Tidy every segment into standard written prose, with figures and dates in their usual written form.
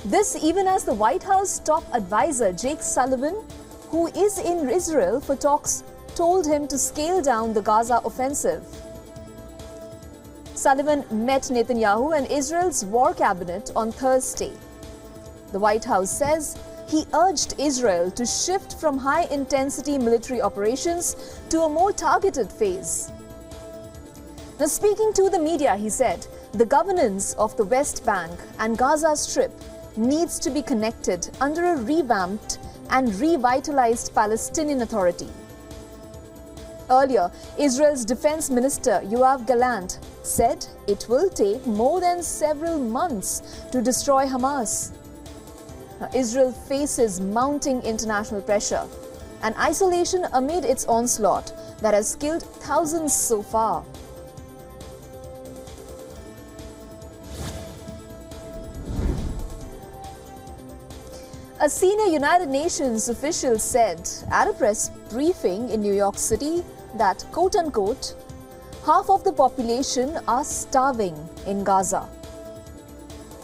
This even as the White House top advisor Jake Sullivan, who is in Israel for talks, told him to scale down the Gaza offensive. Sullivan met Netanyahu and Israel's war cabinet on Thursday. The White House says he urged Israel to shift from high-intensity military operations to a more targeted phase. Now, speaking to the media, he said, the governance of the West Bank and Gaza Strip needs to be connected under a revamped and revitalized Palestinian Authority. Earlier, Israel's Defense Minister Yoav Gallant said it will take more than several months to destroy Hamas. Now, Israel faces mounting international pressure and isolation amid its onslaught that has killed thousands so far. A senior United Nations official said at a press briefing in New York City that, quote-unquote, half of the population are starving in Gaza.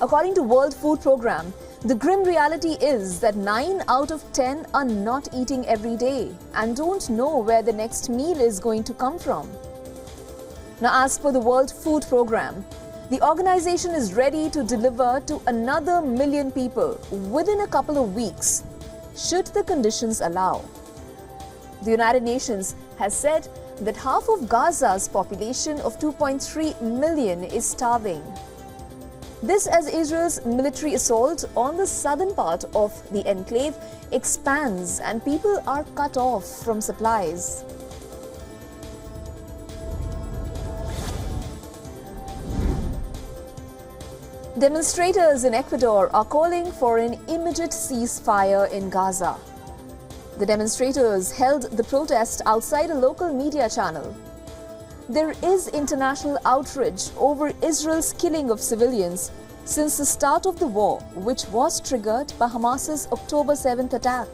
According to World Food Programme, the grim reality is that 9 out of 10 are not eating every day and don't know where the next meal is going to come from. Now, as per the World Food Programme, the organization is ready to deliver to another million people within a couple of weeks, should the conditions allow. The United Nations has said that half of Gaza's population of 2.3 million is starving. This as Israel's military assault on the southern part of the enclave expands and people are cut off from supplies. Demonstrators in Ecuador are calling for an immediate ceasefire in Gaza. The demonstrators held the protest outside a local media channel. There is international outrage over Israel's killing of civilians since the start of the war, which was triggered by Hamas's October 7th attack.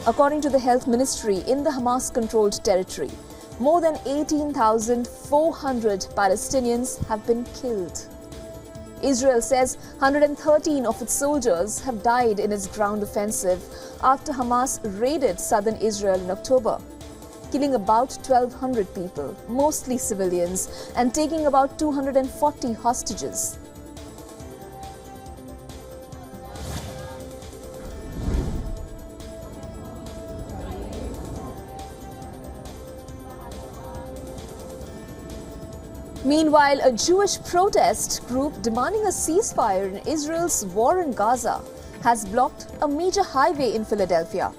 According to the health ministry in the Hamas-controlled territory, more than 18,400 Palestinians have been killed. Israel says 113 of its soldiers have died in its ground offensive after Hamas raided southern Israel in October, killing about 1,200 people, mostly civilians, and taking about 240 hostages. Meanwhile, a Jewish protest group demanding a ceasefire in Israel's war in Gaza has blocked a major highway in Philadelphia,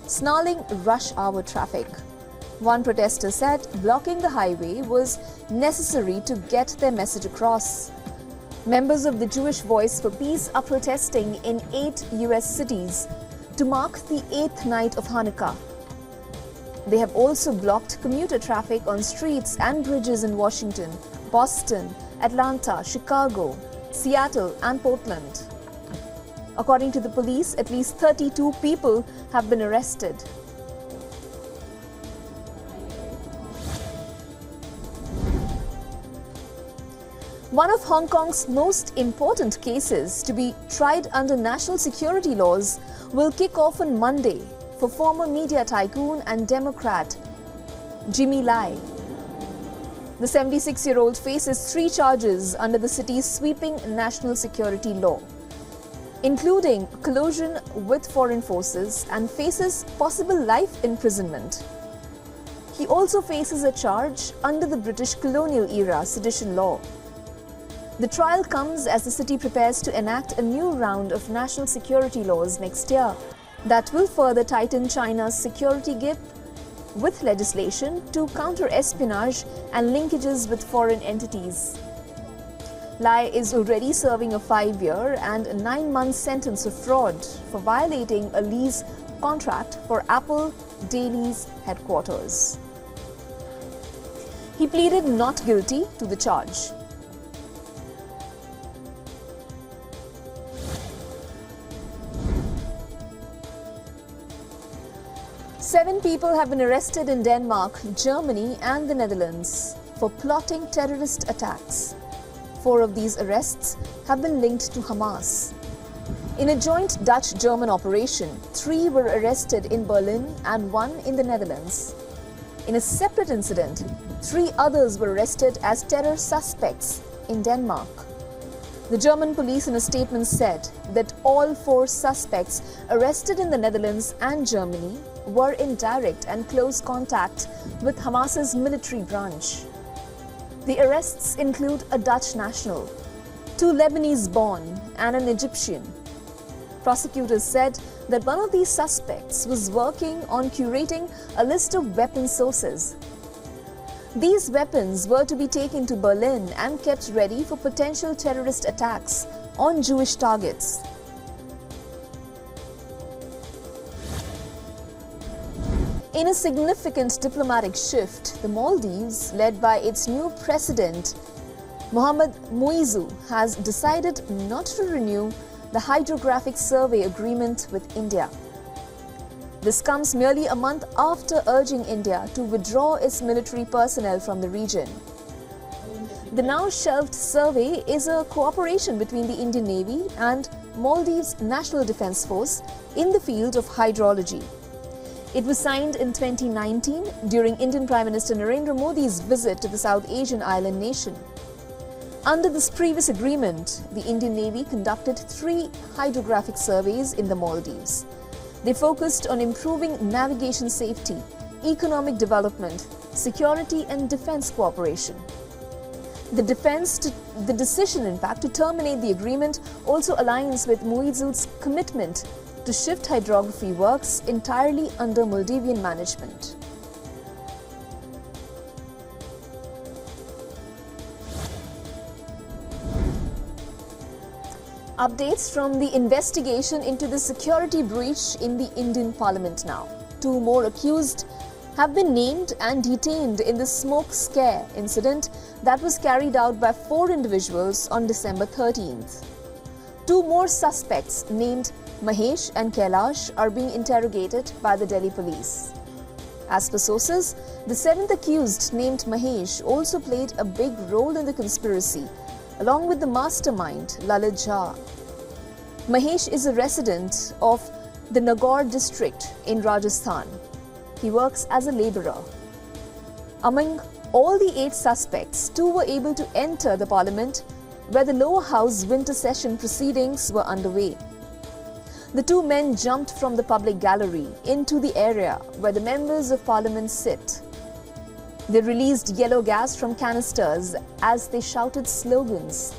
snarling rush hour traffic. One protester said blocking the highway was necessary to get their message across. Members of the Jewish Voice for Peace are protesting in 8 US cities to mark the 8th night of Hanukkah. They have also blocked commuter traffic on streets and bridges in Washington, Boston, Atlanta, Chicago, Seattle and Portland. According to the police, at least 32 people have been arrested. One of Hong Kong's most important cases to be tried under national security laws will kick off on Monday for former media tycoon and Democrat Jimmy Lai. The 76-year-old faces 3 charges under the city's sweeping national security law, including collusion with foreign forces, and faces possible life imprisonment. He also faces a charge under the British colonial-era sedition law. The trial comes as the city prepares to enact a new round of national security laws next year that will further tighten China's security grip with legislation to counter espionage and linkages with foreign entities. Lai is already serving a 5-year and 9-month sentence of fraud for violating a lease contract for Apple Daily's headquarters. He pleaded not guilty to the charge. Seven people have been arrested in Denmark, Germany and the Netherlands for plotting terrorist attacks. 4 of these arrests have been linked to Hamas. In a joint Dutch-German operation, 3 were arrested in Berlin and 1 in the Netherlands. In a separate incident, 3 others were arrested as terror suspects in Denmark. The German police in a statement said that all 4 suspects arrested in the Netherlands and Germany were in direct and close contact with Hamas's military branch. The arrests include a Dutch national, 2 Lebanese-born and an Egyptian. Prosecutors said that one of these suspects was working on curating a list of weapon sources. These weapons were to be taken to Berlin and kept ready for potential terrorist attacks on Jewish targets. In a significant diplomatic shift, the Maldives, led by its new president, Mohamed Muizzu, has decided not to renew the hydrographic survey agreement with India. This comes merely a month after urging India to withdraw its military personnel from the region. The now shelved survey is a cooperation between the Indian Navy and Maldives National Defence Force in the field of hydrology. It was signed in 2019 during Indian Prime Minister Narendra Modi's visit to the South Asian island nation. Under this previous agreement, the Indian Navy conducted 3 hydrographic surveys in the Maldives. They focused on improving navigation safety, economic development, security and defence cooperation. The decision, in fact, to terminate the agreement also aligns with Muizzu's commitment to shift hydrography works entirely under Maldivian management. Updates from the investigation into the security breach in the Indian Parliament now. 2 more accused have been named and detained in the smoke scare incident that was carried out by 4 individuals on December 13th. 2 more suspects named Mahesh and Kailash are being interrogated by the Delhi police. As per sources, the 7th accused named Mahesh also played a big role in the conspiracy, along with the mastermind, Lalit Jha. Mahesh is a resident of the Nagaur district in Rajasthan. He works as a labourer. Among all the 8 suspects, 2 were able to enter the parliament where the lower house winter session proceedings were underway. The 2 men jumped from the public gallery into the area where the members of parliament sit. They released yellow gas from canisters as they shouted slogans.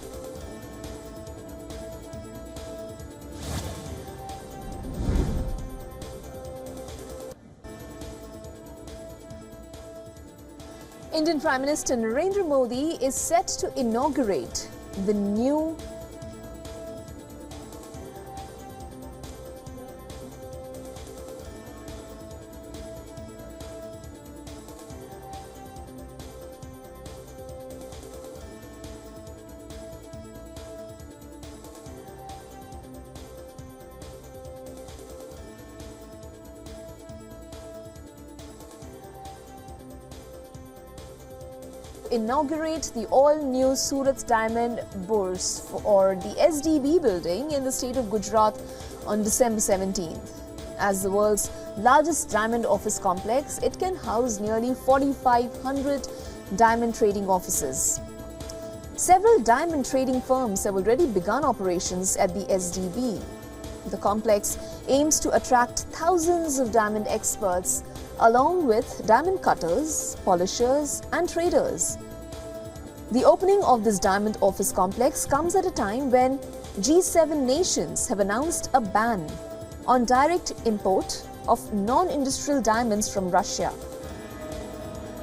Indian Prime Minister Narendra Modi is set to inaugurate the new inaugurate the all-new Surat Diamond Bourse, or the SDB building in the state of Gujarat on December 17th. As the world's largest diamond office complex, it can house nearly 4,500 diamond trading offices. Several diamond trading firms have already begun operations at the SDB. The complex aims to attract thousands of diamond experts along with diamond cutters, polishers and traders. The opening of this diamond office complex comes at a time when G7 nations have announced a ban on direct import of non-industrial diamonds from Russia.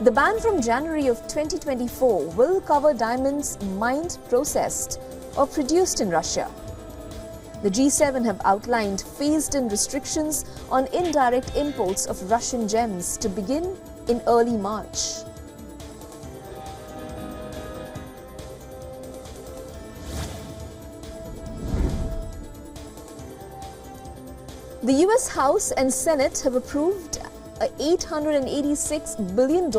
The ban from January of 2024 will cover diamonds mined, processed or produced in Russia. The G7 have outlined phased-in restrictions on indirect imports of Russian gems to begin in early March. The US House and Senate have approved a $886 billion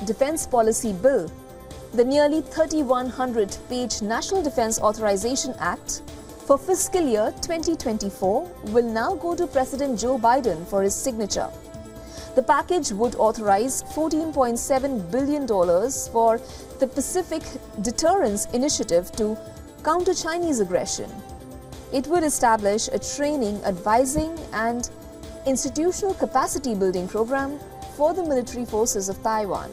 defense policy bill The nearly 3,100-page National Defense Authorization Act for fiscal year 2024 will now go to President Joe Biden for his signature. The package would authorize $14.7 billion for the Pacific Deterrence Initiative to counter Chinese aggression. It would establish a training, advising and institutional capacity building program for the military forces of Taiwan.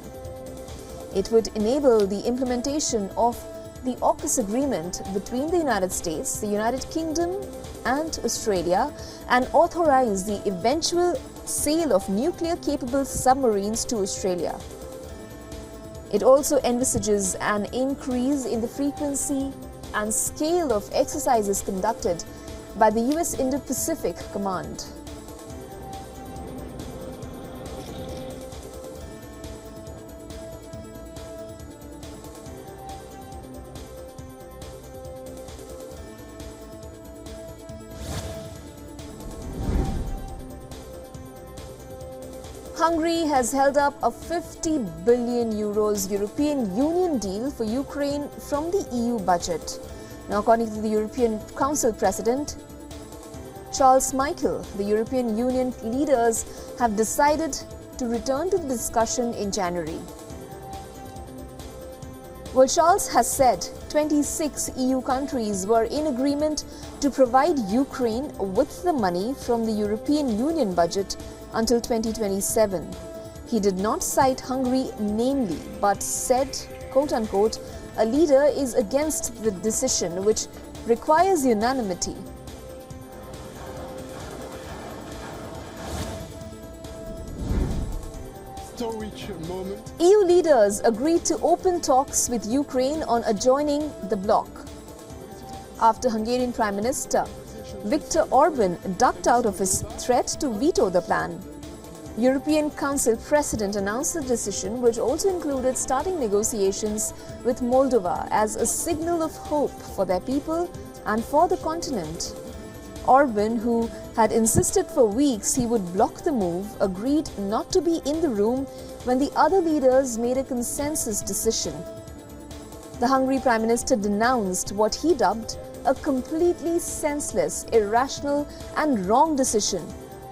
It would enable the implementation of the AUKUS agreement between the United States, the United Kingdom and Australia, and authorize the eventual sale of nuclear-capable submarines to Australia. It also envisages an increase in the frequency and scale of exercises conducted by the US Indo-Pacific Command. Hungary has held up a 50 billion euros European Union deal for Ukraine from the EU budget. Now, according to the European Council President Charles Michel, the European Union leaders have decided to return to the discussion in January. Well, Charles has said 26 EU countries were in agreement to provide Ukraine with the money from the European Union budget until 2027. He did not cite Hungary namely, but said, quote-unquote, a leader is against the decision which requires unanimity. EU leaders agreed to open talks with Ukraine on adjoining the bloc after Hungarian Prime Minister Viktor Orban ducked out of his threat to veto the plan. European Council President announced the decision, which also included starting negotiations with Moldova as a signal of hope for their people and for the continent. Orban, who had insisted for weeks he would block the move, agreed not to be in the room when the other leaders made a consensus decision. The Hungary Prime Minister denounced what he dubbed a completely senseless, irrational and wrong decision,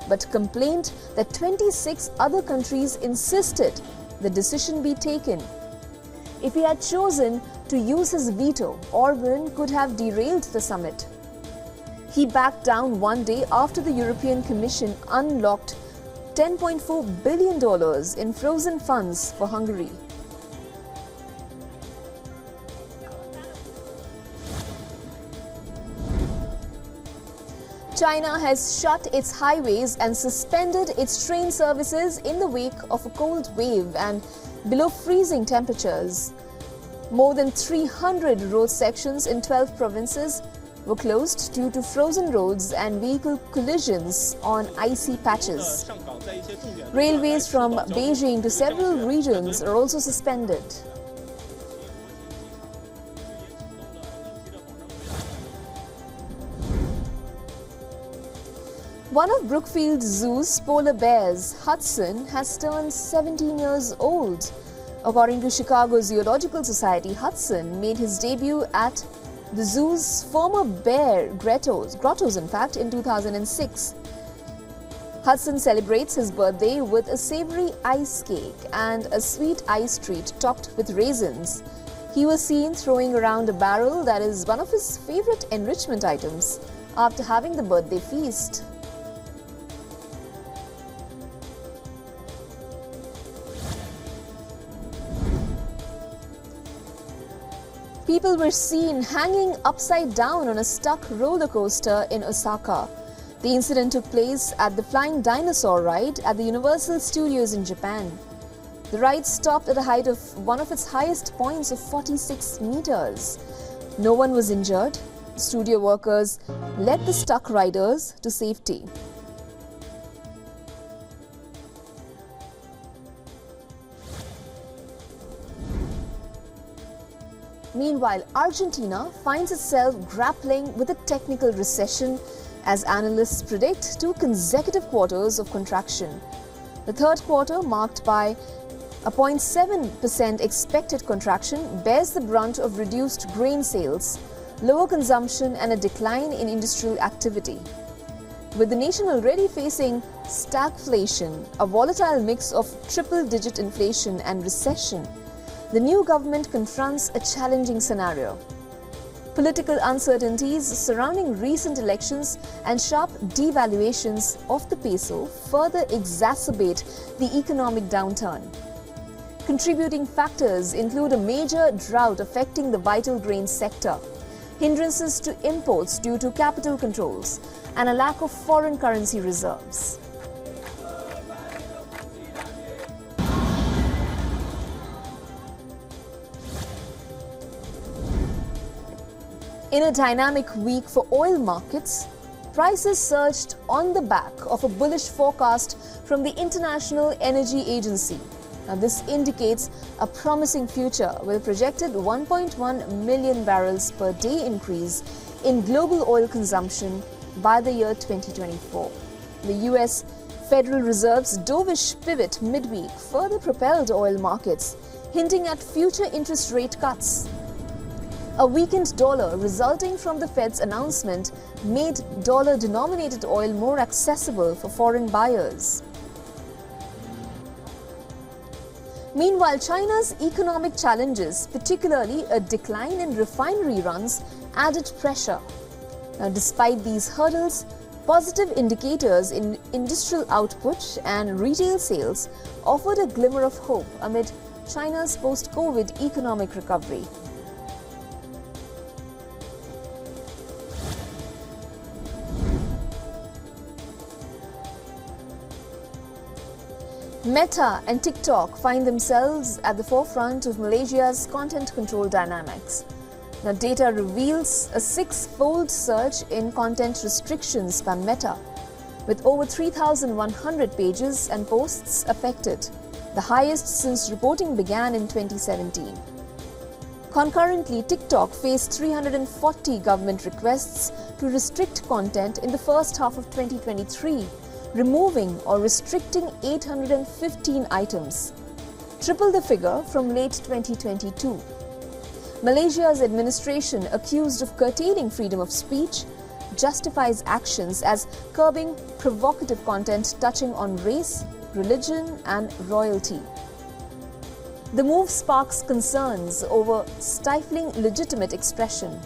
but complained that 26 other countries insisted the decision be taken. If he had chosen to use his veto, Orban could have derailed the summit. He backed down one day after the European Commission unlocked $10.4 billion in frozen funds for Hungary. China has shut its highways and suspended its train services in the wake of a cold wave and below freezing temperatures. More than 300 road sections in 12 provinces were closed due to frozen roads and vehicle collisions on icy patches. Railways from Beijing to several regions are also suspended. One of Brookfield Zoo's polar bears, Hudson, has turned 17 years old. According to Chicago Zoological Society, Hudson made his debut at the zoo's former bear grottos in 2006. Hudson celebrates his birthday with a savory ice cake and a sweet ice treat topped with raisins. He was seen throwing around a barrel that is one of his favorite enrichment items after having the birthday feast. People were seen hanging upside down on a stuck roller coaster in Osaka. The incident took place at the Flying Dinosaur ride at the Universal Studios in Japan. The ride stopped at a height of one of its highest points of 46 meters. No one was injured. Studio workers led the stuck riders to safety. Meanwhile, Argentina finds itself grappling with a technical recession as analysts predict 2 consecutive quarters of contraction. The third quarter, marked by A 0.7% expected contraction bears the brunt of reduced grain sales, lower consumption and a decline in industrial activity. With the nation already facing stagflation, a volatile mix of triple-digit inflation and recession, the new government confronts a challenging scenario. Political uncertainties surrounding recent elections and sharp devaluations of the peso further exacerbate the economic downturn. Contributing factors include a major drought affecting the vital grain sector, hindrances to imports due to capital controls, and a lack of foreign currency reserves. In a dynamic week for oil markets, prices surged on the back of a bullish forecast from the International Energy Agency. Now, this indicates a promising future with a projected 1.1 million barrels per day increase in global oil consumption by the year 2024. The US Federal Reserve's dovish pivot midweek further propelled oil markets, hinting at future interest rate cuts. A weakened dollar resulting from the Fed's announcement made dollar-denominated oil more accessible for foreign buyers. Meanwhile, China's economic challenges, particularly a decline in refinery runs, added pressure. Now, despite these hurdles, positive indicators in industrial output and retail sales offered a glimmer of hope amid China's post-COVID economic recovery. Meta and TikTok find themselves at the forefront of Malaysia's content control dynamics. Now, data reveals a six-fold surge in content restrictions by Meta, with over 3,100 pages and posts affected, the highest since reporting began in 2017. Concurrently, TikTok faced 340 government requests to restrict content in the first half of 2023, removing or restricting 815 items, triple the figure from late 2022. Malaysia's administration, accused of curtailing freedom of speech, justifies actions as curbing provocative content touching on race, religion and royalty. The move sparks concerns over stifling legitimate expression.